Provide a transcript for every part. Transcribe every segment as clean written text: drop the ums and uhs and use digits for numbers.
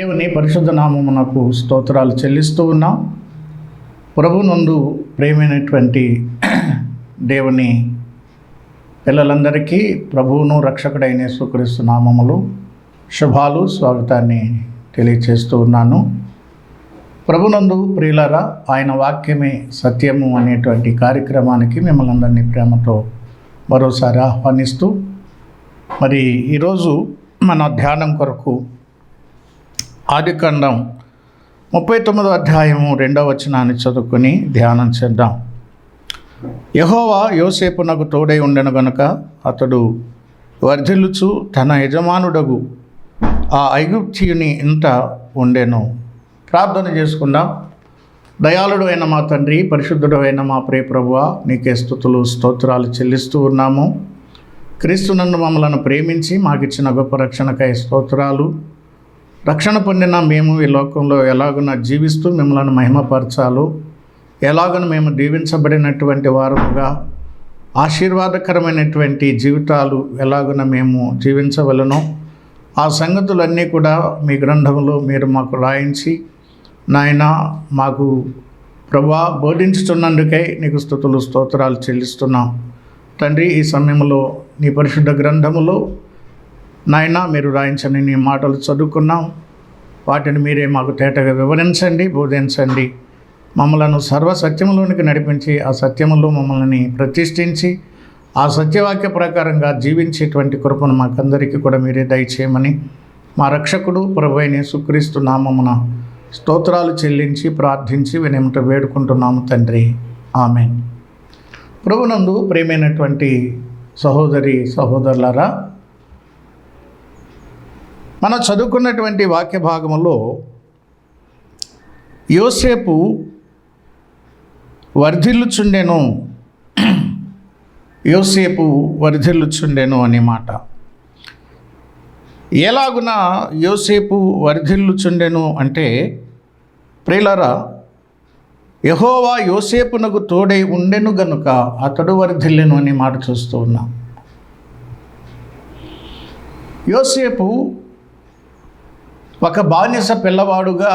దేవుని పరిశుద్ధ నామమునకు స్తోత్రాలు చెల్లిస్తూ ఉన్నాం. ప్రభునందు ప్రేమైనటువంటి దేవుని పిల్లలందరికీ ప్రభువును రక్షకుడైన యేసుక్రీస్తు నామములు శుభాలు స్వాగతాన్ని తెలియచేస్తూ ఉన్నాను. ప్రభునందు ప్రియులారా, ఆయన వాక్యమే సత్యము అనేటువంటి కార్యక్రమానికి మిమ్మల్ని అందరినీ ప్రేమతో మరోసారి ఆహ్వానిస్తూ, మరి ఈరోజు మన ధ్యానం కొరకు ఆదికాండం 39వ అధ్యాయము 2వ వచనాన్ని చదువుకొని ధ్యానం చేద్దాం. యెహోవా యోసేపునకు తోడై ఉండెను గనుక అతడు వర్ధిల్లుచు తన యజమానుడగు ఆ ఐగుప్తీయుని ఇంట ఉండెను. ప్రార్థన చేసుకుందాం. దయాళుడు అయిన మా తండ్రి, పరిశుద్ధుడు అయిన మా ప్రియ ప్రభువా, నీకే స్తుతులు స్తోత్రాలు చెల్లిస్తూ ఉన్నాము. క్రీస్తునందు మమ్మలను ప్రేమించి మాకిచ్చిన గొప్ప రక్షణకై స్తోత్రాలు. రక్షణ పొందిన మేము ఈ లోకంలో ఎలాగున జీవిస్తూ మిమ్మల్ని మహిమపరచాలో, ఎలాగన మేము దీవించబడినటువంటి వారముగా ఆశీర్వాదకరమైనటువంటి జీవితాలు ఎలాగున మేము జీవించవలనో ఆ సంగతులన్నీ కూడా మీ గ్రంథంలో మీరు మాకు రాయించి నాయన మాకు ప్రభా బోధించుతున్నందుకై నీకు స్తుతులు స్తోత్రాలు చెల్లిస్తున్నాం. తండ్రి, ఈ సమయంలో నీ పరిశుద్ధ గ్రంథములో నాయన మీరు రాయించని నీ మాటలు చదువుకున్నాం. వాటిని మీరే మాకు తేటగా వివరించండి, బోధించండి. మమ్మలను సర్వసత్యములోనికి నడిపించి ఆ సత్యములో మమ్మల్ని ప్రతిష్ఠించి ఆ సత్యవాక్య ప్రకారంగా జీవించేటువంటి కృపను మాకందరికీ కూడా మీరే దయచేయమని మా రక్షకుడు ప్రభువైన యేసుక్రీస్తు నామమున స్తోత్రాలు చెల్లించి ప్రార్థించి వినమ్రత వేడుకుంటున్నాము తండ్రి, ఆమేన్. ప్రభునందు ప్రియమైనటువంటి సహోదరి సహోదరులారా, మనం చదువుకున్నటువంటి వాక్య భాగములో యోసేపు వర్ధిల్లుచుండెను, యోసేపు వర్ధిల్లుచుండెను అనే మాట. ఎలాగున యోసేపు వర్ధిల్లుచుండెను అంటే, ప్రియులారా, యెహోవా యోసేపునకు తోడై ఉండెను గనుక అతడు వర్ధిల్లెను అనే మాట చూస్తూ ఉన్నాం. యోసేపు ఒక బానిస పిల్లవాడుగా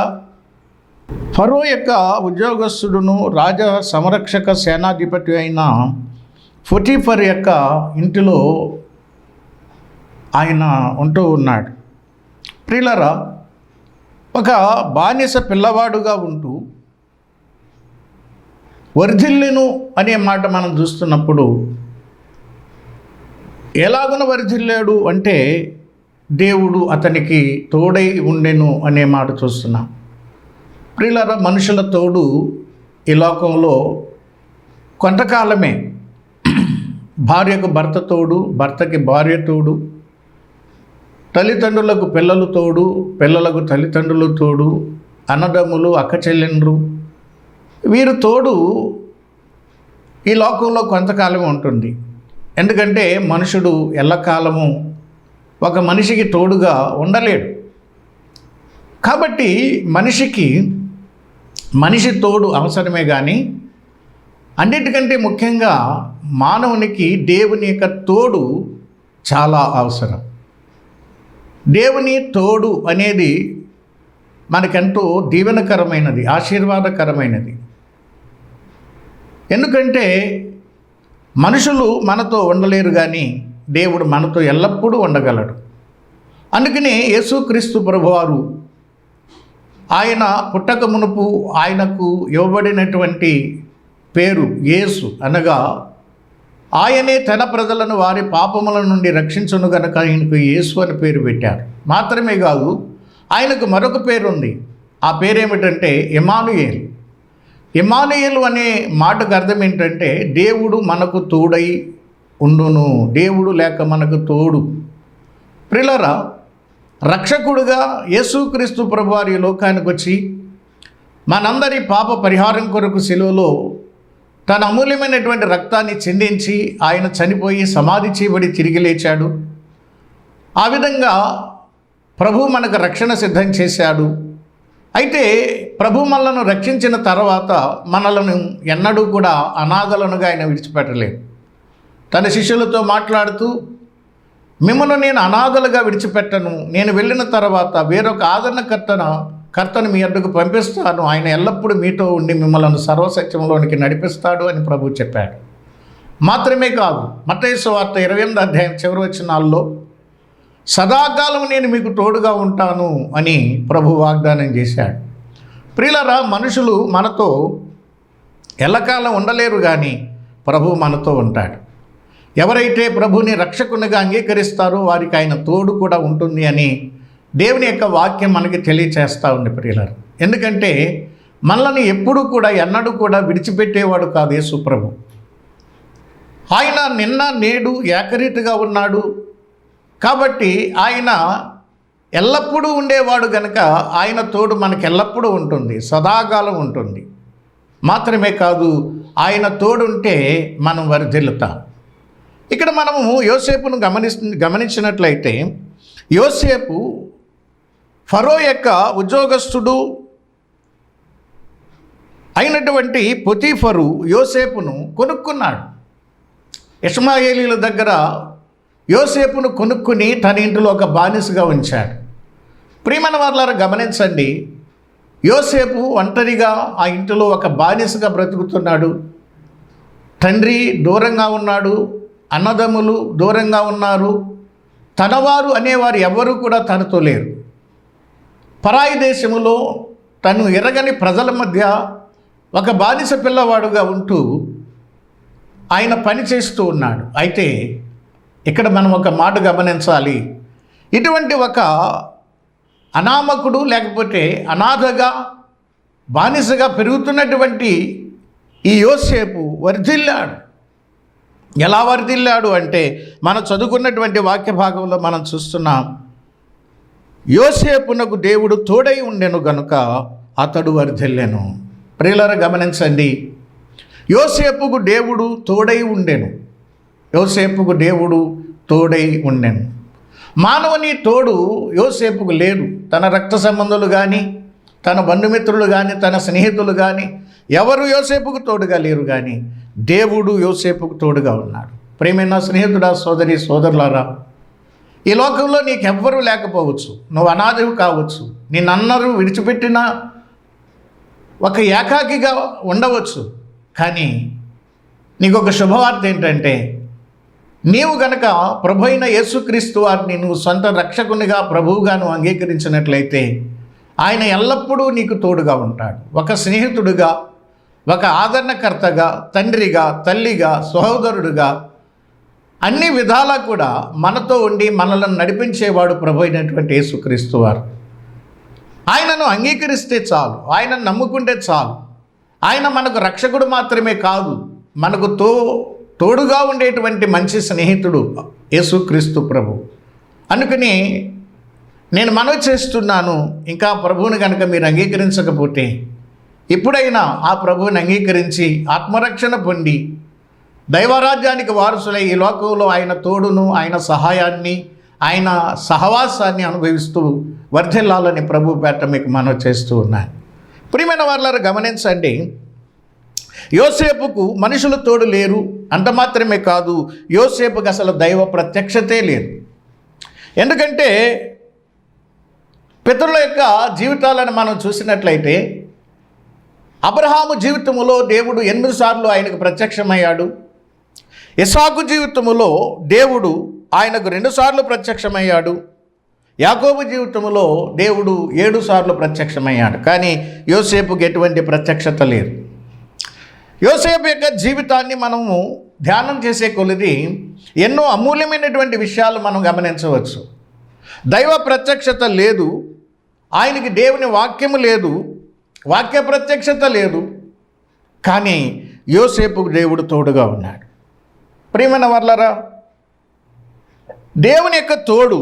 ఫరో యొక్క ఉద్యోగస్తుడును రాజ సంరక్షక సేనాధిపతి అయిన పొటిఫర్ యొక్క ఇంటిలో ఆయన ఉంటూ ఉన్నాడు. ప్రియులారా, ఒక బానిస పిల్లవాడుగా ఉంటూ వర్ధిల్లెను అనే మాట మనం చూస్తున్నప్పుడు ఎలాగున వర్ధిల్లాడు అంటే దేవుడు అతనికి తోడై ఉండెను అనే మాట చూస్తున్నాం. ప్రియులారా, మనుషుల తోడు ఈ లోకంలో కొంతకాలమే. భార్యకు భర్త తోడు, భర్తకి భార్య తోడు, తల్లిదండ్రులకు పిల్లలు తోడు, పిల్లలకు తల్లిదండ్రులు తోడు, అన్నదమ్ములు అక్క చెల్లెండ్రు, వీరు తోడు ఈ లోకంలో కొంతకాలం ఉంటుంది. ఎందుకంటే మనుషుడు ఎల్లకాలము ఒక మనిషికి తోడుగా ఉండలేడు. కాబట్టి మనిషి తోడు అవసరమే, కానీ అన్నిటికంటే ముఖ్యంగా మానవునికి దేవుని యొక్క తోడు చాలా అవసరం. దేవుని తోడు అనేది మనకెంతో దీవెనకరమైనది, ఆశీర్వాదకరమైనది. ఎందుకంటే మనుషులు మనతో ఉండలేరు, కానీ దేవుడు మనతో ఎల్లప్పుడూ ఉండగలడు. అందుకనే యేసుక్రీస్తు ప్రభువారు ఆయన పుట్టక మునుపు ఆయనకు ఇవ్వబడినటువంటి పేరు యేసు, అనగా ఆయనే తన ప్రజలను వారి పాపముల నుండి రక్షించును గనక ఆయనకు యేసు అని పేరు పెట్టారు. మాత్రమే కాదు, ఆయనకు మరొక పేరు ఉంది. ఆ పేరేమిటంటే ఇమ్మానుయేలు. ఇమ్మానుయేలు అనే మాటకు అర్థం ఏంటంటే దేవుడు మనకు తోడై ఉండును, దేవుడు లేక మనకు తోడు. ప్రియులారా, రక్షకుడుగా యేసుక్రీస్తు ప్రభువారి లోకానికి వచ్చి మనందరి పాప పరిహారం కొరకు శిలువలో తన అమూల్యమైనటువంటి రక్తాన్ని చిందించి ఆయన చనిపోయి సమాధి చేయబడి తిరిగి లేచాడు. ఆ విధంగా ప్రభు మనకు రక్షణ సిద్ధం చేశాడు. అయితే ప్రభు మనలను రక్షించిన తర్వాత మనలను ఎన్నడూ కూడా అనాథలనుగా ఆయన విడిచిపెట్టలేదు. తన శిష్యులతో మాట్లాడుతూ మిమ్మల్ని నేను అనాథలుగా విడిచిపెట్టను. నేను వెళ్ళిన తర్వాత వేరొక ఆదరణకర్తను మీ వద్దకు పంపిస్తాను. ఆయన ఎల్లప్పుడూ మీతో ఉండి మిమ్మల్ని సర్వసత్యంలోనికి నడిపిస్తాడు అని ప్రభువు చెప్పాడు. మాత్రమే కాదు, మత్తయి సువార్త 28వ అధ్యాయం చివరి వచనాల్లో సదాకాలం నేను మీకు తోడుగా ఉంటాను అని ప్రభు వాగ్దానం చేశాడు. ప్రియులారా, మనుషులు మనతో ఎల్లకాలం ఉండలేరు, కానీ ప్రభు మనతో ఉంటాడు. ఎవరైతే ప్రభుని రక్షకునిగా అంగీకరిస్తారో వారికి ఆయన తోడు కూడా ఉంటుంది అని దేవుని యొక్క వాక్యం మనకి తెలియచేస్తూ ఉంది ప్రియులారా. ఎందుకంటే మనల్ని ఎప్పుడూ కూడా ఎన్నడూ కూడా విడిచిపెట్టేవాడు కాదు యేసు ప్రభు. ఆయన నిన్న నేడు ఏకరీతిగా ఉన్నాడు కాబట్టి ఆయన ఎల్లప్పుడూ ఉండేవాడు గనుక ఆయన తోడు మనకు ఎల్లప్పుడూ ఉంటుంది, సదాకాలం ఉంటుంది. మాత్రమే కాదు, ఆయన తోడుంటే మనం వర్ధిల్లుతాం. ఇక్కడ మనము యోసేపును గమనించినట్లయితే యోసేపు ఫరో యొక్క ఉద్యోగస్తుడు అయినటువంటి పొతీఫరు యోసేపును కొనుక్కున్నాడు. ఇష్మాయేలీల దగ్గర యోసేపును కొనుక్కుని తన ఇంటిలో ఒక బానిసగా ఉంచాడు. ప్రియమైన వారలారా, గమనించండి, యోసేపు ఒంటరిగా ఆ ఇంటిలో ఒక బానిసగా బ్రతుకుతున్నాడు. తండ్రి దూరంగా ఉన్నాడు, అన్నదమ్ములు దూరంగా ఉన్నారు, తనవారు అనేవారు ఎవరు కూడా తనతో లేరు. పరాయి దేశములో తను ఎరగని ప్రజల మధ్య ఒక బానిస పిల్లవాడుగా ఉంటూ ఆయన పని చేస్తూ ఉన్నాడు. అయితే ఇక్కడ మనం ఒక మాట గమనించాలి. ఇటువంటి ఒక అనామకుడు లేకపోతే అనాథగా బానిసగా పెరుగుతున్నటువంటి ఈ యోసేపు వర్ధిల్లాడు. ఎలా వర్ధిల్లాడు అంటే మనం చదువుకున్నటువంటి వాక్య భాగంలో మనం చూస్తున్నాం, యోసేపునకు దేవుడు తోడై ఉండెను గనుక అతడు వర్ధిల్లెను. ప్రియులారా, గమనించండి, యోసేపుకు దేవుడు తోడై ఉండెను. యోసేపుకు దేవుడు తోడై ఉండెను. మానవుని తోడు యోసేపుకు లేదు. తన రక్త సంబంధులు కానీ, తన బంధుమిత్రులు కానీ, తన స్నేహితులు కానీ ఎవరు యోసేపుకు తోడుగా లేరు, కానీ దేవుడు యోసేపుకు తోడుగా ఉన్నాడు. ప్రియమైన స్నేహితుడా, సోదరి సోదరులారా, ఈ లోకంలో నీకెవ్వరూ లేకపోవచ్చు, నువ్వు అనాథవి కావచ్చు, నిన్నన్నరూ విడిచిపెట్టిన ఒక ఏకాకిగా ఉండవచ్చు. కానీ నీకు ఒక శుభవార్త ఏంటంటే, నీవు గనక ప్రభు అయిన యేసుక్రీస్తు వారిని నువ్వు సొంత రక్షకునిగా ప్రభువుగా నువ్వు అంగీకరించినట్లయితే ఆయన ఎల్లప్పుడూ నీకు తోడుగా ఉంటాడు. ఒక స్నేహితుడుగా, ఒక ఆదరణకర్తగా, తండ్రిగా, తల్లిగా, సహోదరుడుగా అన్ని విధాలా కూడా మనతో ఉండి మనల్ని నడిపించేవాడు ప్రభు అయినటువంటి యేసుక్రీస్తు వారు. ఆయనను అంగీకరిస్తే చాలు, ఆయనను నమ్ముకుంటే చాలు. ఆయన మనకు రక్షకుడు మాత్రమే కాదు, మనకు తోడుగా ఉండేటువంటి మంచి స్నేహితుడు యేసుక్రీస్తు ప్రభు. అందుకని నేను మనవి చేస్తున్నాను, ఇంకా ప్రభువుని కనుక మీరు అంగీకరించకపోతే ఇప్పుడైనా ఆ ప్రభువుని అంగీకరించి ఆత్మరక్షణ పొంది దైవరాజ్యానికి వారసులై ఈ లోకంలో ఆయన తోడును, ఆయన సహాయాన్ని, ఆయన సహవాసాన్ని అనుభవిస్తూ వర్ధిల్లాలని ప్రభు పేట మీకు మనవి చేస్తూ ఉన్నాను. ప్రియమైన వారలారా, గమనించండి, యోసేపుకు మనుషులు తోడు లేరు. అంత మాత్రమే కాదు, యోసేపుకు అసలు దైవ ప్రత్యక్షతే లేదు. ఎందుకంటే పితరుల యొక్క జీవితాలను మనం చూసినట్లయితే అబ్రహాము జీవితములో దేవుడు 8 సార్లు ఆయనకు ప్రత్యక్షమయ్యాడు. ఇస్సాకు జీవితములో దేవుడు ఆయనకు 2 సార్లు ప్రత్యక్షమయ్యాడు. యాకోబు జీవితంలో దేవుడు 7 సార్లు ప్రత్యక్షమయ్యాడు. కానీ యోసేపుకి ఎటువంటి ప్రత్యక్షత లేదు. యోసేపు యొక్క జీవితాన్ని మనము ధ్యానం చేసే కొలది ఎన్నో అమూల్యమైనటువంటి విషయాలు మనం గమనించవచ్చు. దైవ ప్రత్యక్షత లేదు, ఆయనకి దేవుని వాక్యము లేదు, వాక్య ప్రత్యక్షత లేదు, కానీ యోసేపుకు దేవుడు తోడుగా ఉన్నాడు. ప్రియమైన వారలారా, దేవుని యొక్క తోడు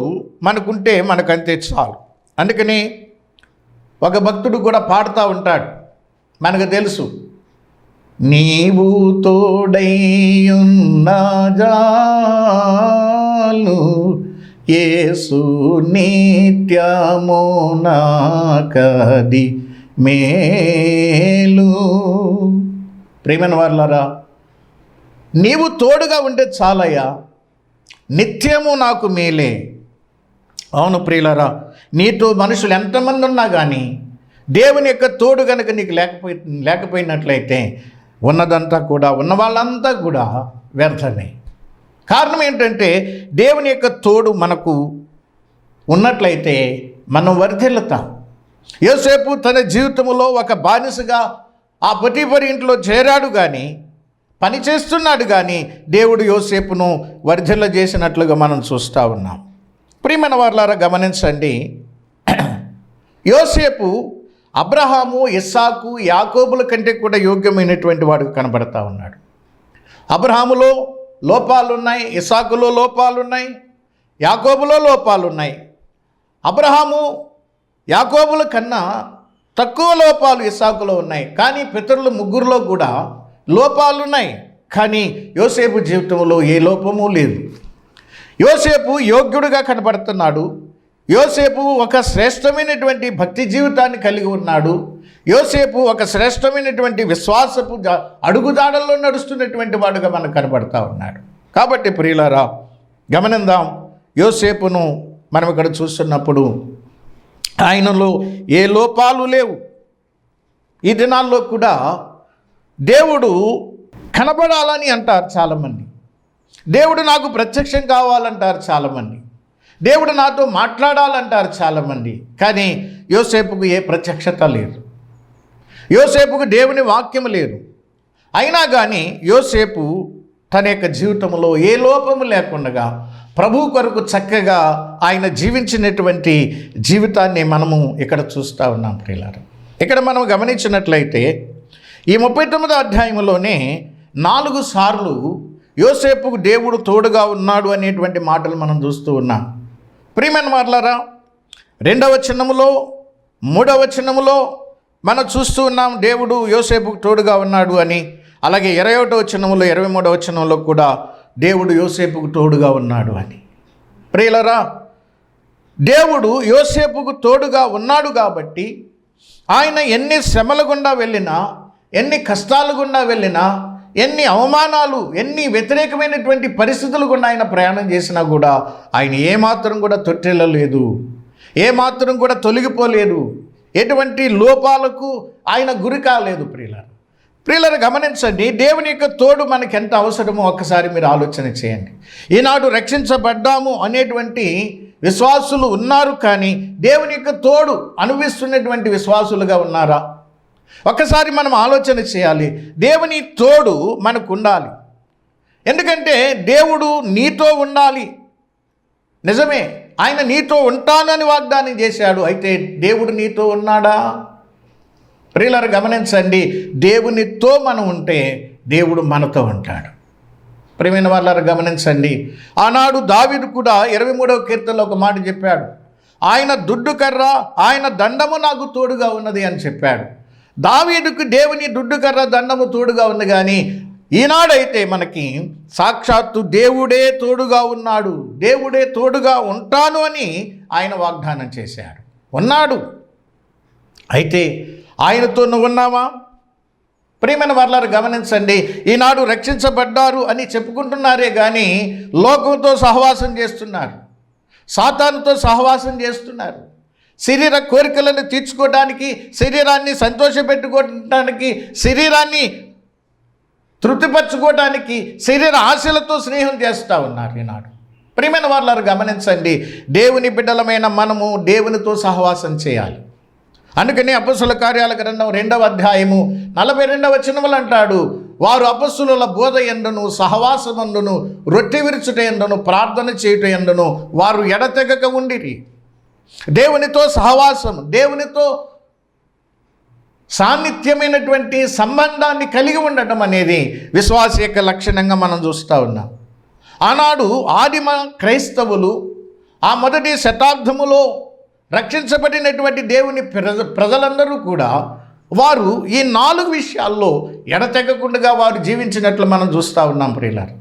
మనకుంటే మనకంతే చాలు. అందుకని ఒక భక్తుడు కూడా పాడుతూ ఉంటాడు, మనకు తెలుసు, నీవు తోడైయున్న జాలు యేసు నిత్యము నాకది మేలు. ప్రియమైన వారలారా, నీవు తోడుగా ఉంటే చాలయ్యా, నిత్యము నాకు మేలే. అవును ప్రియులారా, నీతో మనుషులు ఎంతమంది ఉన్నా కానీ దేవుని యొక్క తోడు కనుక నీకు లేకపోయినట్లయితే ఉన్నదంతా కూడా, ఉన్న వాళ్ళంతా కూడా వ్యర్థమే. కారణం ఏంటంటే దేవుని యొక్క తోడు మనకు ఉన్నట్లయితే మనం వర్ధిల్లుతాం. యోసేపు తన జీవితంలో ఒక బానిసగా ఆ పొతీఫరు ఇంట్లో చేరాడు, కానీ పని చేస్తున్నాడు, కానీ దేవుడు యోసేపును వర్ధిల్ల చేసినట్లుగా మనం చూస్తూ ఉన్నాం. ప్రియమైన వారలారా గమనించండి, యోసేపు అబ్రహాము, ఇస్సాకు, యాకోబుల కంటే కూడా యోగ్యమైనటువంటి వాడు కనబడతా ఉన్నాడు. అబ్రహాములో లోపాలున్నాయి, ఇస్సాకులో లోపాలున్నాయి, యాకోబులో లోపాలున్నాయి. అబ్రహాము యాకోబుల కన్నా తక్కువ లోపాలు ఇస్సాకులో ఉన్నాయి, కానీ పితరులు ముగ్గురులో కూడా లోపాలున్నాయి. కానీ యోసేపు జీవితంలో ఏ లోపము లేదు. యోసేపు యోగ్యుడిగా కనబడుతున్నాడు. యోసేపు ఒక శ్రేష్టమైనటువంటి భక్తి జీవితాన్ని కలిగి ఉన్నాడు. యోసేపు ఒక శ్రేష్టమైనటువంటి విశ్వాసపు అడుగుదాడల్లో నడుస్తున్నటువంటి వాడుగా మనకు కనబడతా ఉన్నాడు. కాబట్టి ప్రియులారా గమనిద్దాం, యోసేపును మనం ఇక్కడ చూస్తున్నప్పుడు ఆయనలో ఏ లోపాలు లేవు. ఈ దినాల్లో కూడా దేవుడు కనబడాలని అంటారు చాలామంది, దేవుడు నాకు ప్రత్యక్షం కావాలంటారు చాలామంది, దేవుడు నాతో మాట్లాడాలంటారు చాలామంది. కానీ యోసేపుకు ఏ ప్రత్యక్షత లేదు, యోసేపుకు దేవుని వాక్యం లేదు. అయినా కానీ యోసేపు తన యొక్క జీవితంలో ఏ లోపము లేకుండా ప్రభు కొరకు చక్కగా ఆయన జీవించినటువంటి జీవితాన్ని మనము ఇక్కడ చూస్తూ ఉన్నాం ప్రియులారా. ఇక్కడ మనం గమనించినట్లయితే ఈ 39వ అధ్యాయంలోనే 4 సార్లు యోసేపుకు దేవుడు తోడుగా ఉన్నాడు అనేటువంటి మాటలు మనం చూస్తూ ఉన్నాం. ప్రియమైన వారలారా, 2వ వచనములో 3వ వచనములో మనం చూస్తూ ఉన్నాం దేవుడు యోసేపుకు తోడుగా ఉన్నాడు అని. అలాగే 21వ వచనములో 23వ వచనంలో కూడా దేవుడు యోసేపుకు తోడుగా ఉన్నాడు అని. ప్రియులారా, దేవుడు యోసేపుకు తోడుగా ఉన్నాడు కాబట్టి ఆయన ఎన్ని శ్రమల గుండా వెళ్ళినా, ఎన్ని కష్టాలు గుండా వెళ్ళినా, ఎన్ని అవమానాలు, ఎన్ని వ్యతిరేకమైనటువంటి పరిస్థితులు గుండా ఆయన ప్రయాణం చేసినా కూడా ఆయన ఏమాత్రం కూడా తొట్టిల్లలేదు, ఏమాత్రం కూడా తొలగిపోలేదు, ఎటువంటి లోపాలకు ఆయన గురి కాలేదు. ప్రియులారా గమనించండి, దేవుని యొక్క తోడు మనకి ఎంత అవసరమో ఒక్కసారి మీరు ఆలోచన చేయండి. ఈనాడు రక్షించబడ్డాము అనేటువంటి విశ్వాసులు ఉన్నారు, కానీ దేవుని యొక్క తోడు అనుభవిస్తున్నటువంటి విశ్వాసులుగా ఉన్నారా? ఒక్కసారి మనం ఆలోచన చేయాలి. దేవుని తోడు మనకు ఉండాలి. ఎందుకంటే దేవుడు నీతో ఉండాలి, నిజమే, ఆయన నీతో ఉంటానని వాగ్దానం చేశాడు. అయితే దేవుడు నీతో ఉన్నాడా? ప్రియులారా గమనించండి, దేవునితో మనం ఉంటే దేవుడు మనతో ఉంటాడు. ప్రియమైన వారలారా గమనించండి, ఆనాడు దావీదు కూడా 23వ కీర్తనలో ఒక మాట చెప్పాడు, ఆయన దుడ్డు కర్ర, ఆయన దండము నాకు తోడుగా ఉన్నది అని చెప్పాడు. దావీదుకు దేవుని దుడ్డు కర్ర, దండము తోడుగా ఉంది, కానీ ఈనాడైతే మనకి సాక్షాత్తు దేవుడే తోడుగా ఉన్నాడు, దేవుడే తోడుగా ఉంటాను అని ఆయన వాగ్దానం చేశాడు, ఉన్నాడు. అయితే ఆయనతో నువ్వు ఉన్నావా? ప్రియమైన వారలారా గమనించండి, ఈనాడు రక్షించబడ్డారు అని చెప్పుకుంటున్నారే కానీ లోకంతో సహవాసం చేస్తున్నారు, సాతానుతో సహవాసం చేస్తున్నారు. శరీర కోరికలను తీర్చుకోవడానికి, శరీరాన్ని సంతోషపెట్టుకోవడానికి, శరీరాన్ని తృప్తిపరచుకోవడానికి శరీర ఆశలతో స్నేహం చేస్తూ ఉన్నారు ఈనాడు. ప్రియమైన వారలారా గమనించండి, దేవుని బిడ్డలమైన మనము దేవునితో సహవాసం చేయాలి. అందుకని అపొస్తలుల కార్యాల గ్రంథం 2వ అధ్యాయము 42వ వచనములు అంటాడు, వారు అపొస్తలుల బోధ యందును, సహవాసమందును, రొట్టె విరుచుట యందును, ప్రార్థన చేయుట యందును వారు ఎడతెగక ఉండిరి. దేవునితో సహవాసం, దేవునితో సాన్నిధ్యమైనటువంటి సంబంధాన్ని కలిగి ఉండటం అనేది విశ్వాస యొక్క లక్షణంగా మనం చూస్తూ ఉన్నాం. ఆనాడు ఆదిమ క్రైస్తవులు ఆ మొదటి శతాబ్దములో రక్షించబడినటువంటి దేవుని ప్రజలందరూ కూడా వారు ఈ 4 విషయాల్లో ఎడతెగకుండా వారు జీవించినట్లు మనం చూస్తూ ఉన్నాం. ప్రియులారా,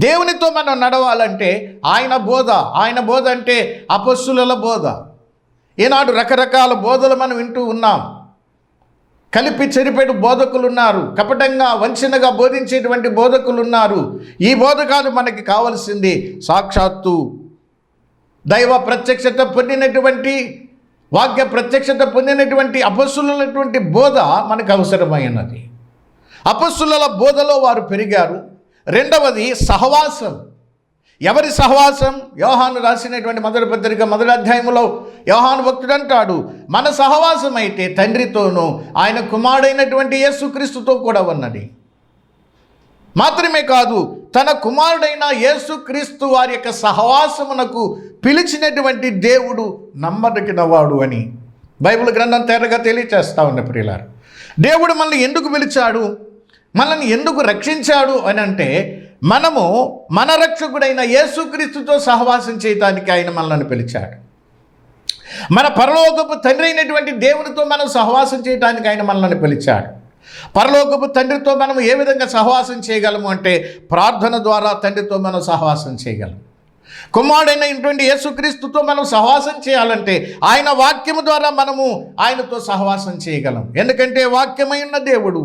దేవునితో మనం నడవాలంటే ఆయన బోధ అంటే అపొస్తలుల బోధ. ఈనాడు రకరకాల బోధలు మనం వింటూ ఉన్నాం. కలిపి చెరిపేడు బోధకులు ఉన్నారు, కపటంగా వంచనగా బోధించేటువంటి బోధకులు ఉన్నారు. ఈ బోధ కాదు మనకి కావలసింది. సాక్షాత్తు దైవ ప్రత్యక్షత పొందినటువంటి, వాక్య ప్రత్యక్షత పొందినటువంటి అపొస్తలులైనటువంటి బోధ మనకు అవసరమైనది. అపొస్తలుల బోధలో వారు పెరిగారు. రెండవది సహవాసం. ఎవరి సహవాసం? యోహాను రాసినటువంటి మొదటి పత్రిక 1వ అధ్యాయంలో యోహాను భక్తుడు అంటాడు, మన సహవాసం అయితే తండ్రితోనూ ఆయన కుమారుడైనటువంటి యేసుక్రీస్తుతో కూడా ఉన్నది. మాత్రమే కాదు, తన కుమారుడైన యేసుక్రీస్తు వారి యొక్క సహవాసమునకు పిలిచినటువంటి దేవుడు నమ్మదగినవాడు అని బైబిల్ గ్రంథం తేరగా తెలియచేస్తా ఉన్న ప్రియులారా. దేవుడు మనల్ని ఎందుకు పిలిచాడు, మనల్ని ఎందుకు రక్షించాడు అని అంటే, మనము మన రక్షకుడైన యేసుక్రీస్తుతో సహవాసం చేయడానికి ఆయన మనల్ని పిలిచాడు. మన పరలోకపు తండ్రి అయినటువంటి దేవునితో మనం సహవాసం చేయడానికి ఆయన మనల్ని పిలిచాడు. పరలోకపు తండ్రితో మనం ఏ విధంగా సహవాసం చేయగలము అంటే, ప్రార్థన ద్వారా తండ్రితో మనం సహవాసం చేయగలం. కుమారుడైనటువంటి యేసుక్రీస్తుతో మనం సహవాసం చేయాలంటే ఆయన వాక్యము ద్వారా మనము ఆయనతో సహవాసం చేయగలం. ఎందుకంటే వాక్యమై ఉన్న దేవుడు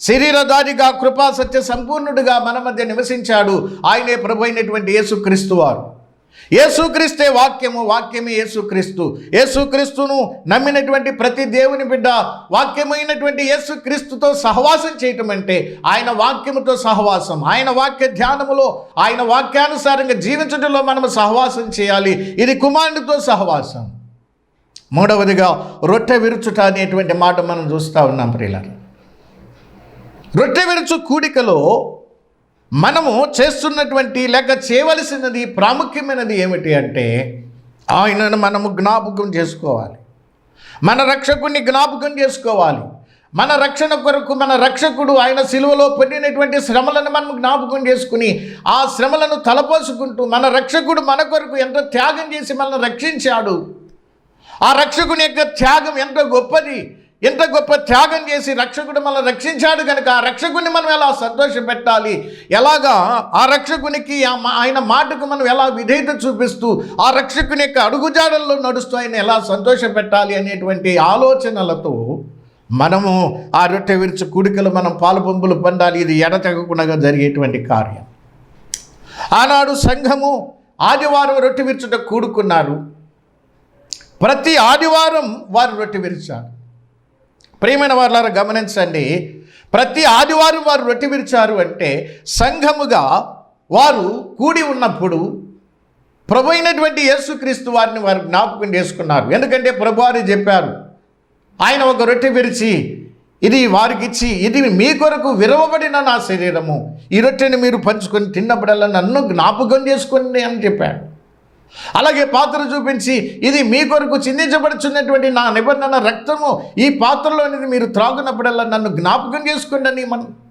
శరీరధారిగా కృపా సత్య సంపూర్ణుడిగా మన మధ్య నివసించాడు. ఆయనే ప్రభు అయినటువంటి యేసుక్రీస్తు వారు. యేసుక్రీస్తే వాక్యము, వాక్యమే యేసుక్రీస్తు. యేసుక్రీస్తును నమ్మినటువంటి ప్రతి దేవుని బిడ్డ వాక్యమైనటువంటి యేసుక్రీస్తుతో సహవాసం చేయటం అంటే ఆయన వాక్యముతో సహవాసం. ఆయన వాక్య ధ్యానములో, ఆయన వాక్యానుసారంగా జీవించడంలో మనము సహవాసం చేయాలి. ఇది కుమారునితో సహవాసం. మూడవదిగా రొట్టె విరుచుట అనేటువంటి మాట మనం చూస్తూ ఉన్నాం ప్రియులారా. రొట్టె విరుచు కూడికలో మనము చేస్తున్నటువంటి లేక చేయవలసినది ప్రాముఖ్యమైనది ఏమిటి అంటే, ఆయనను మనము జ్ఞాపకం చేసుకోవాలి. మన రక్షకుడిని జ్ఞాపకం చేసుకోవాలి. మన రక్షణ కొరకు మన రక్షకుడు ఆయన సిలువలో పొందినటువంటి శ్రమలను మనం జ్ఞాపకం చేసుకుని ఆ శ్రమలను తలపోసుకుంటూ మన రక్షకుడు మన కొరకు ఎంతో త్యాగం చేసి మనల్ని రక్షించాడు. ఆ రక్షకుని యొక్క త్యాగం ఎంత గొప్పది, ఎంత గొప్ప త్యాగం చేసి రక్షకుడు మనల్ని రక్షించాడు కనుక ఆ రక్షకుని మనం ఎలా సంతోషపెట్టాలి, ఎలాగా ఆ రక్షకునికి ఆయన మాటకు మనం ఎలా విధేయత చూపిస్తూ ఆ రక్షకుని యొక్క అడుగుజాడల్లో నడుస్తూ ఆయన ఎలా సంతోషపెట్టాలి అనేటువంటి ఆలోచనలతో మనము ఆ రొట్టె విరుచు కూడికలు మనం పాలుపంపులు పొందాలి. ఇది ఎడతెగకుండా జరిగేటువంటి కార్యం. ఆనాడు సంఘము ఆదివారం రొట్టె విరుచుట కూడుకున్నారు. ప్రతి ఆదివారం వారు రొట్టె విరిచారు. ప్రియమైన వారులారా గమనించండి, ప్రతి ఆదివారం వారు రొట్టె విరిచారు అంటే సంఘముగా వారు కూడి ఉన్నప్పుడు ప్రభు అయినటువంటి యేసుక్రీస్తు వారిని వారు జ్ఞాపకం చేసుకున్నారు. ఎందుకంటే ప్రభు వారు చెప్పారు, ఆయన ఒక రొట్టె విరిచి ఇది వారికి ఇచ్చి, ఇది మీ కొరకు విరవబడిన నా శరీరము, ఈ రొట్టెని మీరు పంచుకొని తిన్నప్పుడల్లా నన్ను జ్ఞాపకం చేసుకోండి అని చెప్పాడు. అలాగే పాత్ర చూపించి, ఇది మీ కొరకు చిందించబడుచున్నటువంటి నా నిబంధన రక్తము, ఈ పాత్రలోనిది మీరు త్రాగునప్పుడల్లా నన్ను జ్ఞాపకం చేసుకోండి అని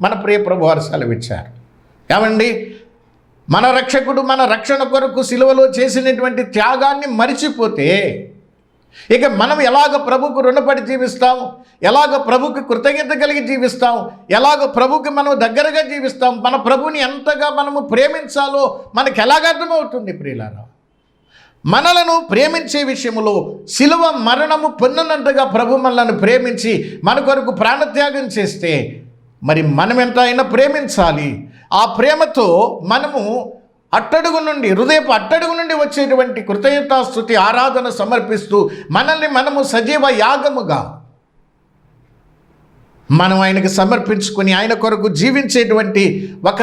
మన ప్రియ ప్రభు వారు సెలవిచ్చారు. ఏమండి, మన రక్షకుడు మన రక్షణ కొరకు సిలువలో చేసినటువంటి త్యాగాన్ని మరిచిపోతే ఇక మనం ఎలాగ ప్రభుకు రుణపడి జీవిస్తాం, ఎలాగ ప్రభుకి కృతజ్ఞత కలిగి జీవిస్తాం, ఎలాగ ప్రభుకి మనం దగ్గరగా జీవిస్తాం, మన ప్రభుని ఎంతగా మనము ప్రేమించాలో మనకు ఎలాగ అర్థమవుతుంది ప్రియులారా. మనలను ప్రేమించే విషయంలో శిలువ మరణము పొందినంతగా ప్రభు మనలను ప్రేమించి మన కొరకు ప్రాణత్యాగం చేస్తే మరి మనం ఎంత అయినా ప్రేమించాలి. ఆ ప్రేమతో మనము అట్టడుగు నుండి, హృదయపు అట్టడుగు నుండి వచ్చేటువంటి కృతజ్ఞతాస్తుతి ఆరాధన సమర్పిస్తూ మనల్ని మనము సజీవ యాగముగా మనం ఆయనకు సమర్పించుకొని ఆయన కొరకు జీవించేటువంటి ఒక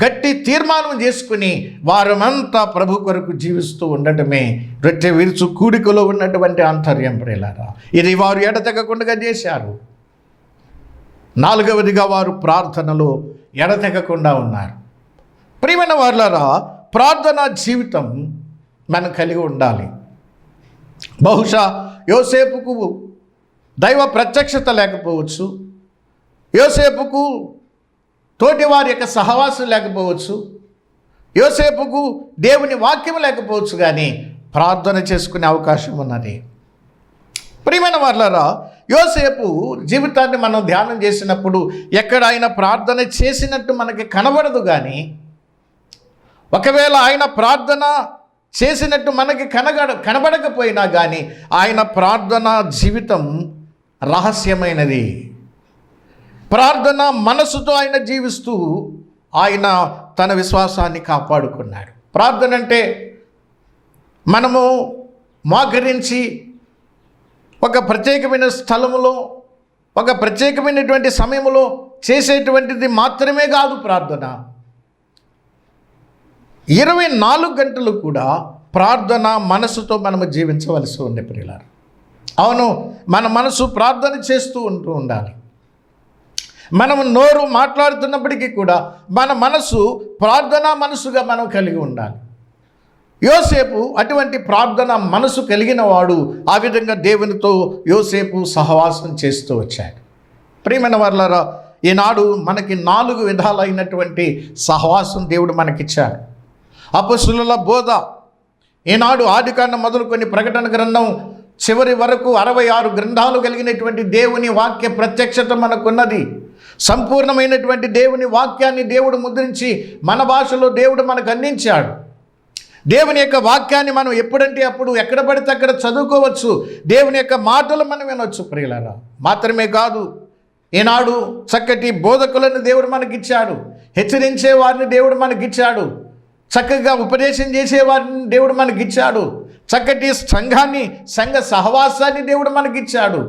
గట్టి తీర్మానం చేసుకుని వారమంతా ప్రభు కొరకు జీవిస్తూ ఉండటమే రొట్టె విరుచు కూడికలో ఉన్నటువంటి ఆంతర్యం ప్రియులారా. ఇది వారు ఎడతెగకుండా చేశారు. నాలుగవదిగా వారు ప్రార్థనలో ఎడతెగకుండా ఉన్నారు. ప్రియమైన వారులారా, ప్రార్థనా జీవితం మనం కలిగి ఉండాలి. బహుశా యోసేపుకు దైవ ప్రత్యక్షత లేకపోవచ్చు, యోసేపుకు తోటి వారి యొక్క సహవాసం లేకపోవచ్చు, యోసేపుకు దేవుని వాక్యం లేకపోవచ్చు, కానీ ప్రార్థన చేసుకునే అవకాశం ఉన్నది. ప్రియమైన వారులారా, యోసేపు జీవితాన్ని మనం ధ్యానం చేసినప్పుడు ఎక్కడ ఆయన ప్రార్థన చేసినట్టు మనకి కనబడదు. కానీ ఒకవేళ ఆయన ప్రార్థన చేసినట్టు మనకి కనబడకపోయినా కానీ ఆయన ప్రార్థనా జీవితం రహస్యమైనది. ప్రార్థన మనసుతో ఆయన జీవిస్తూ ఆయన తన విశ్వాసాన్ని కాపాడుకున్నాడు. ప్రార్థన అంటే మనము మోకరించి ఒక ప్రత్యేకమైన స్థలములో ఒక ప్రత్యేకమైనటువంటి సమయంలో చేసేటువంటిది మాత్రమే కాదు. ప్రార్థన 24 గంటలు కూడా ప్రార్థన మనసుతో మనము జీవించవలసి ఉంది ప్రియులారా. అవును, మన మనసు ప్రార్థన చేస్తూ ఉండాలి. మనము నోరు మాట్లాడుతున్నప్పటికీ కూడా మన మనసు ప్రార్థనా మనసుగా మనం కలిగి ఉండాలి. యోసేపు అటువంటి ప్రార్థన మనసు కలిగిన వాడు. ఆ విధంగా దేవునితో యోసేపు సహవాసం చేస్తూ వచ్చాడు. ప్రియమైన వారలారా, ఈనాడు మనకి 4 విధాలైనటువంటి సహవాసం దేవుడు మనకిచ్చాడు. అపొస్తలుల బోధ ఈనాడు ఆదికాండం మొదలుకొని ప్రకటన గ్రంథం చివరి వరకు 66 గ్రంథాలు కలిగినటువంటి దేవుని వాక్య ప్రత్యక్షత మనకున్నది. సంపూర్ణమైనటువంటి దేవుని వాక్యాన్ని దేవుడు ముద్రించి మన భాషలో దేవుడు మనకు అందించాడు. దేవుని యొక్క వాక్యాన్ని మనం ఎప్పుడంటే అప్పుడు ఎక్కడ పడితే అక్కడ చదువుకోవచ్చు. దేవుని యొక్క మాటలు మనం వినొచ్చు ప్రియులారా. మాత్రమే కాదు, ఈనాడు చక్కటి బోధకులను దేవుడు మనకిచ్చాడు. హెచ్చరించే వారిని దేవుడు మనకిచ్చాడు. చక్కగా ఉపదేశం చేసేవారిని దేవుడు మనకిచ్చాడు. చక్కటి సంఘ సహవాసాన్ని దేవుడు మనకిచ్చాడు.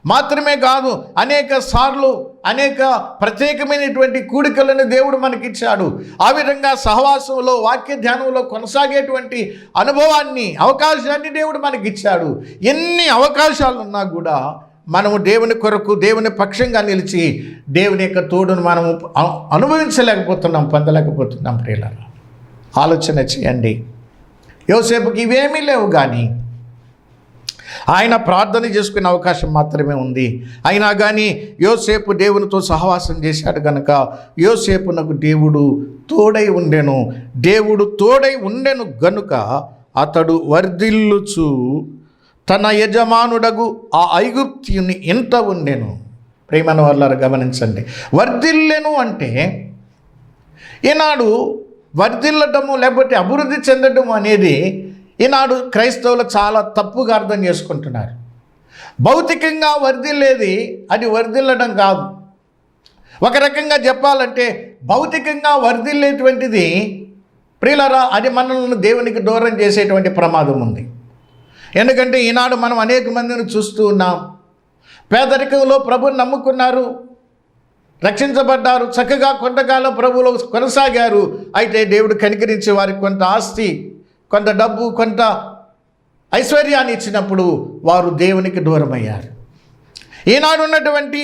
మాత్రమే కాదు, అనేక సార్లు అనేక ప్రత్యేకమైనటువంటి కూడికలను దేవుడు మనకిచ్చాడు. ఆ విధంగా సహవాసంలో వాక్య ధ్యానంలో కొనసాగేటువంటి అనుభవాన్ని, అవకాశాన్ని దేవుడు మనకిచ్చాడు. ఎన్ని అవకాశాలు ఉన్నా కూడా మనము దేవుని కొరకు దేవుని పక్షంగా నిలిచి దేవుని యొక్క తోడును మనము అనుభవించలేకపోతున్నాం, పొందలేకపోతున్నాం ప్రియులారా. ఆలోచన చేయండి. యోసేపుకి ఇవేమీ లేవు, కానీ ఆయన ప్రార్థన చేసుకునే అవకాశం మాత్రమే ఉంది. అయినా కానీ యోసేపు దేవునితో సహవాసం చేశాడు కనుక యోసేపునకు దేవుడు తోడై ఉండెను. దేవుడు తోడై ఉండెను గనుక అతడు వర్ధిల్లుచు తన యజమానుడగు ఆ ఐగుప్తీయుని ఇంట ఉండెను. ప్రియమైన వారలారా, గమనించండి. వర్ధిల్లెను అంటే ఈనాడు వర్ధిల్లటము లేకపోతే అభివృద్ధి చెందడం అనేది ఈనాడు క్రైస్తవులు చాలా తప్పుగా అర్థం చేసుకుంటున్నారు. భౌతికంగా వర్ధిల్లేది అది వర్ధిల్లడం కాదు. ఒక రకంగా చెప్పాలంటే భౌతికంగా వర్ధిల్లేటువంటిది ప్రియులారా, అది మనల్ని దేవునికి దూరం చేసేటువంటి ప్రమాదం ఉంది. ఎందుకంటే ఈనాడు మనం అనేక మందిని చూస్తూ ఉన్నాం. పేదరికంలో ప్రభుని నమ్ముకున్నారు, రక్షించబడ్డారు, చక్కగా కొంతకాలం ప్రభువులో కొనసాగారు. అయితే దేవుడు కనికరించి వారికి కొంత ఆస్తి, కొంత డబ్బు, కొంత ఐశ్వర్యాన్ని ఇచ్చినప్పుడు వారు దేవునికి దూరమయ్యారు. ఈనాడు ఉన్నటువంటి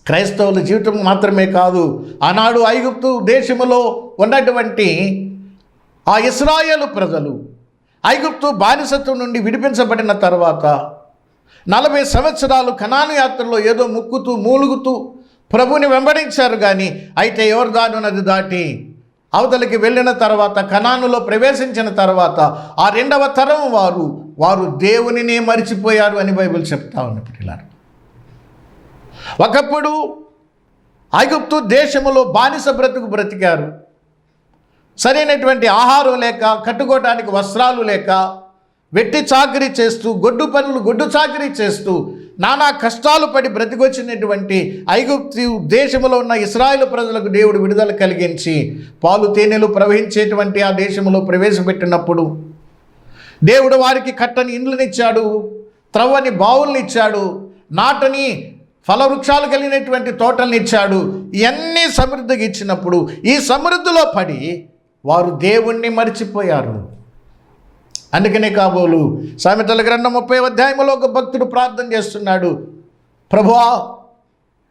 క్రైస్తవుల జీవితం మాత్రమే కాదు, ఆనాడు ఐగుప్తు దేశములో ఉన్నటువంటి ఆ ఇశ్రాయేలు ప్రజలు ఐగుప్తు బానిసత్వం నుండి విడిపించబడిన తర్వాత 40 సంవత్సరాలు కనాను యాత్రలో ఏదో ముక్కుతూ మూలుగుతూ ప్రభుని వెంబడించారు. కానీ అయితే యోర్దాను నది దాటి అవతలికి వెళ్ళిన తర్వాత, కనానులో ప్రవేశించిన తర్వాత ఆ 2వ తరం వారు దేవునినే మరిచిపోయారు అని బైబిల్ చెప్తా ఉంది పిల్లలు. ఒకప్పుడు ఐగుప్తు దేశములో బానిస బ్రతికారు. సరైనటువంటి ఆహారం లేక, కట్టుకోవడానికి వస్త్రాలు లేక, వెట్టి చాకరీ చేస్తూ, గొడ్డు చాకరీ చేస్తూ నానా కష్టాలు పడి బ్రతికొచ్చినటువంటి ఐగుప్తు దేశంలో ఉన్న ఇశ్రాయేలు ప్రజలకు దేవుడు విడుదల కలిగించి పాలు తేనెలు ప్రవహించేటువంటి ఆ దేశంలో ప్రవేశపెట్టినప్పుడు దేవుడు వారికి కట్టని ఇండ్లనిచ్చాడు, త్రవ్వని బావుల్నిచ్చాడు, నాటని ఫలవృక్షాలు కలిగినటువంటి తోటల్ని ఇచ్చాడు. ఇవన్నీ సమృద్ధిగా ఇచ్చినప్పుడు ఈ సమృద్ధిలో పడి వారు దేవుణ్ణి మరిచిపోయారు. అందుకనే కాబోలు సామెతల గ్రంథం 30వ అధ్యాయంలో ఒక భక్తుడు ప్రార్థన చేస్తున్నాడు, ప్రభువా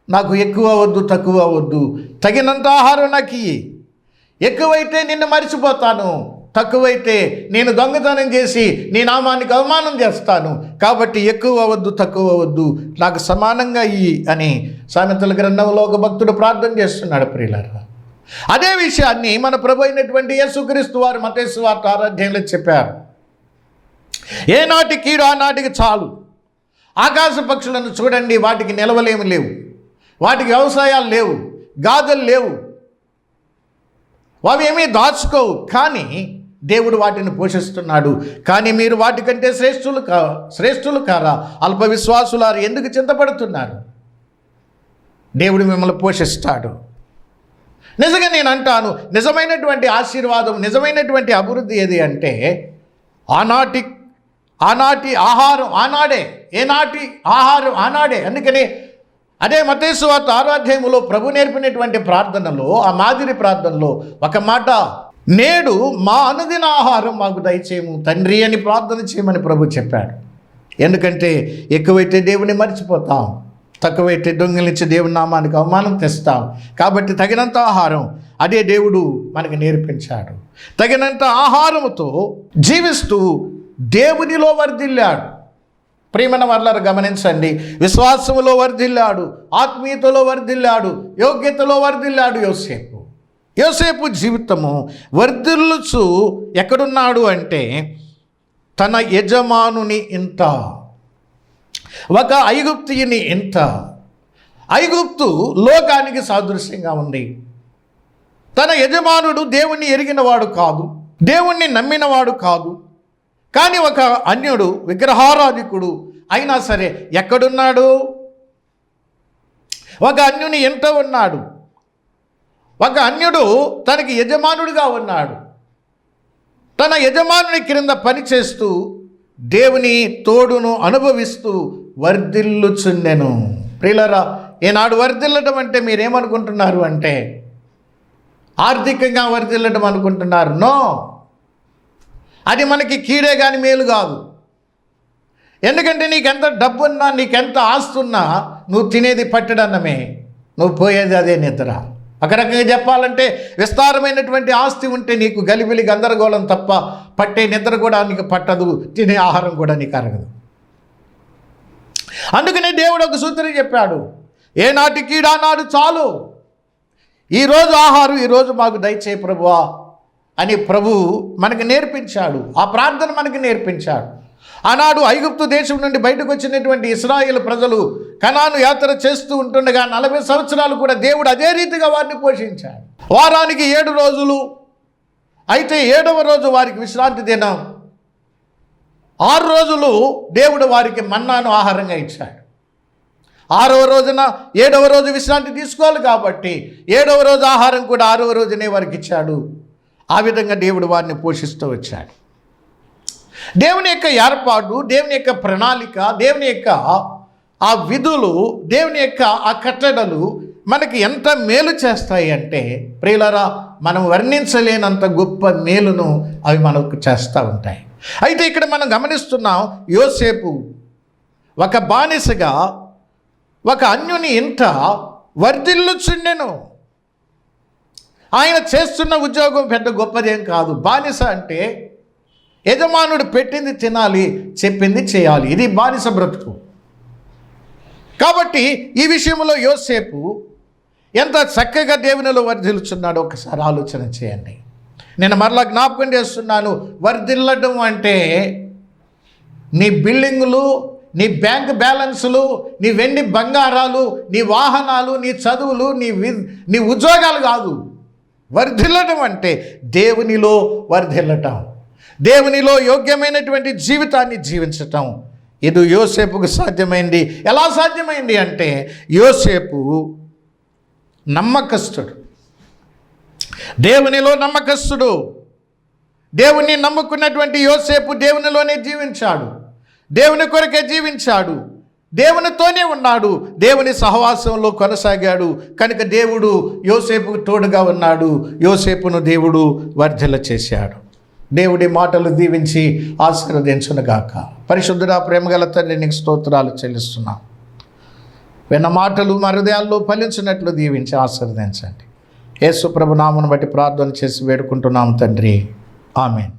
నాకు ఎక్కువ వద్దు, తక్కువ వద్దు, తగినంత ఆహారం నాకు ఇయ్యి. ఎక్కువైతే నిన్ను మరిచిపోతాను, తక్కువైతే నేను దొంగతనం చేసి నీ నామానికి అవమానం చేస్తాను. కాబట్టి ఎక్కువ వద్దు, తక్కువ వద్దు, నాకు సమానంగా ఇయ్యి అని సామెతల గ్రంథంలో ఒక భక్తుడు ప్రార్థన చేస్తున్నాడు ప్రియులారా. అదే విషయాన్ని మన ప్రభు అయినటువంటి యేసుక్రీస్తు వారు మత్తయి సువార్త 6వ అధ్యాయంలో చెప్పారు. ఏనాటి కీడు ఆనాటికి చాలు. ఆకాశ పక్షులను చూడండి, వాటికి నిలవలేమి లేవు, వాటికి వ్యవసాయాలు లేవు, గాథలు లేవు, అవి ఏమీ దాచుకోవు. కానీ దేవుడు వాటిని పోషిస్తున్నాడు. కానీ మీరు వాటికంటే శ్రేష్ఠులు కారా, అల్ప విశ్వాసులారు ఎందుకు చింతపడుతున్నారు? దేవుడు మిమ్మల్ని పోషిస్తాడు. నిజంగా నేను అంటాను, నిజమైనటువంటి ఆశీర్వాదం, నిజమైనటువంటి అభివృద్ధి ఏది అంటే ఆనాటి ఆహారం ఏనాటి ఆహారం ఆనాడే. అందుకని అదే మత్తయి సువార్త 6వ అధ్యాయములో ప్రభు నేర్పినటువంటి ప్రార్థనలో, ఆ మాదిరి ప్రార్థనలో ఒక మాట, నేడు మా అనుదిన ఆహారం మాకు దయచేయము తండ్రి అని ప్రార్థన చేయమని ప్రభు చెప్పాడు. ఎందుకంటే ఎక్కువైతే దేవుని మర్చిపోతాం, తక్కువైతే దొంగిలించి దేవుని నామానికి అవమానం తెస్తాం. కాబట్టి తగినంత ఆహారం అదే దేవుడు మనకు నేర్పించాడు. తగినంత ఆహారముతో జీవిస్తూ దేవునిలో వర్ధిల్లాడు. ప్రియమైన వారలారా గమనించండి, విశ్వాసములో వర్ధిల్లాడు, ఆత్మీయతలో వర్ధిల్లాడు, యోగ్యతలో వర్ధిల్లాడు యోసేపు జీవితము వర్ధిల్లుచు ఎక్కడున్నాడు అంటే తన యజమానుని ఇంట, ఒక ఐగుప్తీయుని ఇంట. ఐగుప్తు లోకానికి సాదృశ్యంగా ఉంది. తన యజమానుడు దేవుణ్ణి ఎరిగినవాడు కాదు, దేవుణ్ణి నమ్మినవాడు కాదు. కానీ ఒక అన్యుడు, విగ్రహారాధికుడు అయినా సరే ఎక్కడున్నాడు? ఒక అన్యుని ఇంట ఉన్నాడు. ఒక అన్యుడు తనకి యజమానుడిగా ఉన్నాడు. తన యజమానుని క్రింద పనిచేస్తూ దేవుని తోడును అనుభవిస్తూ వర్ధిల్లుచుండెను. ప్రియులారా, ఈనాడు వర్ధిల్లడం అంటే మీరేమనుకుంటున్నారు అంటే ఆర్థికంగా వర్ధిల్లడం అనుకుంటున్నారు. నో, అది మనకి కీడే కానీ మేలు కాదు. ఎందుకంటే నీకెంత డబ్బున్నా, నీకెంత ఆస్తున్నా, నువ్వు తినేది పట్టడన్నమే, నువ్వు పోయేది అదే నిద్ర. ఒక రకంగా చెప్పాలంటే విస్తారమైనటువంటి ఆస్తి ఉంటే నీకు గలిబిలి గందరగోళం తప్ప పట్టే నిద్ర కూడా నీకు పట్టదు, తినే ఆహారం కూడా నీకు అరగదు. అందుకనే దేవుడు ఒక సూత్రం చెప్పాడు, ఏనాటి కీడానాడు చాలు, ఈరోజు ఆహారం ఈరోజు మాకు దయచేయి ప్రభువా అని ప్రభు మనకు నేర్పించాడు. ఆ ప్రార్థన మనకు నేర్పించాడు. ఆనాడు ఐగుప్తు దేశం నుండి బయటకు వచ్చినటువంటి ఇశ్రాయేలు ప్రజలు కనాను యాత్ర చేస్తూ ఉంటుండగా 40 సంవత్సరాలు కూడా దేవుడు అదే రీతిగా వారిని పోషించాడు. వారానికి 7 రోజులు అయితే 7వ రోజు వారికి విశ్రాంతి దినం. 6 రోజులు దేవుడు వారికి మన్నాను ఆహారంగా ఇచ్చాడు. 6వ రోజున 7వ రోజు విశ్రాంతి తీసుకోవాలి కాబట్టి 7వ రోజు ఆహారం కూడా 6వ రోజునే వారికి ఇచ్చాడు. ఆ విధంగా దేవుడు వారిని పోషిస్తూ వచ్చాడు. దేవుని యొక్క ఏర్పాటు, దేవుని యొక్క ప్రణాళిక, దేవుని యొక్క ఆ విధులు, దేవుని యొక్క ఆ కట్టడలు మనకి ఎంత మేలు చేస్తాయి అంటే ప్రియులారా, మనం వర్ణించలేనంత గొప్ప మేలును అవి మనకు చేస్తూ ఉంటాయి. అయితే ఇక్కడ మనం గమనిస్తున్నాం, యోసేపు ఒక బానిసగా ఒక అన్యుని ఇంట వర్ధిల్లుచుండెను. ఆయన చేస్తున్న ఉద్యోగం పెద్ద గొప్పదేం కాదు. బానిస అంటే యజమానుడు పెట్టింది తినాలి, చెప్పింది చేయాలి. ఇది బానిస బ్రతుకు. కాబట్టి ఈ విషయంలో యోసేపు ఎంత చక్కగా దేవునిలో వర్ధిల్లుచున్నాడో ఒకసారి ఆలోచన చేయండి. నేను మరలా జ్ఞాపకం చేస్తున్నాను, వర్ధిల్లడం అంటే నీ బిల్డింగులు, నీ బ్యాంక్ బ్యాలెన్సులు, నీ వెండి బంగారాలు, నీ వాహనాలు, నీ చదువులు, నీ ఉద్యోగాలు కాదు. వర్ధిల్లడం అంటే దేవునిలో వర్ధిల్లటం, దేవునిలో యోగ్యమైనటువంటి జీవితాన్ని జీవించటం. ఇది యోసేపుకు సాధ్యమైంది. ఎలా సాధ్యమైంది అంటే యోసేపు నమ్మకస్తుడు, దేవునిలో నమ్మకస్తుడు. దేవుణ్ణి నమ్ముకున్నటువంటి యోసేపు దేవునిలోనే జీవించాడు, దేవుని కొరకే జీవించాడు, దేవునితోనే ఉన్నాడు, దేవుని సహవాసంలో కొనసాగాడు. కనుక దేవుడు యోసేపుకు తోడుగా ఉన్నాడు. యోసేపును దేవుడు వర్ధిల్ల చేశాడు. దేవుడి మాటలు దీవించి ఆశీర్వదించునుగాక. పరిశుద్ధుడా, ప్రేమగల తండ్రి, నీకు స్తోత్రాలు చెల్లిస్తున్నాం. విన్న మాటలు మా హృదయాల్లో ఫలించినట్లు దీవించి ఆశీర్వదించండి. యేసు ప్రభు నామమును బట్టి ప్రార్థన చేసి వేడుకుంటున్నాం తండ్రి. ఆమేన్.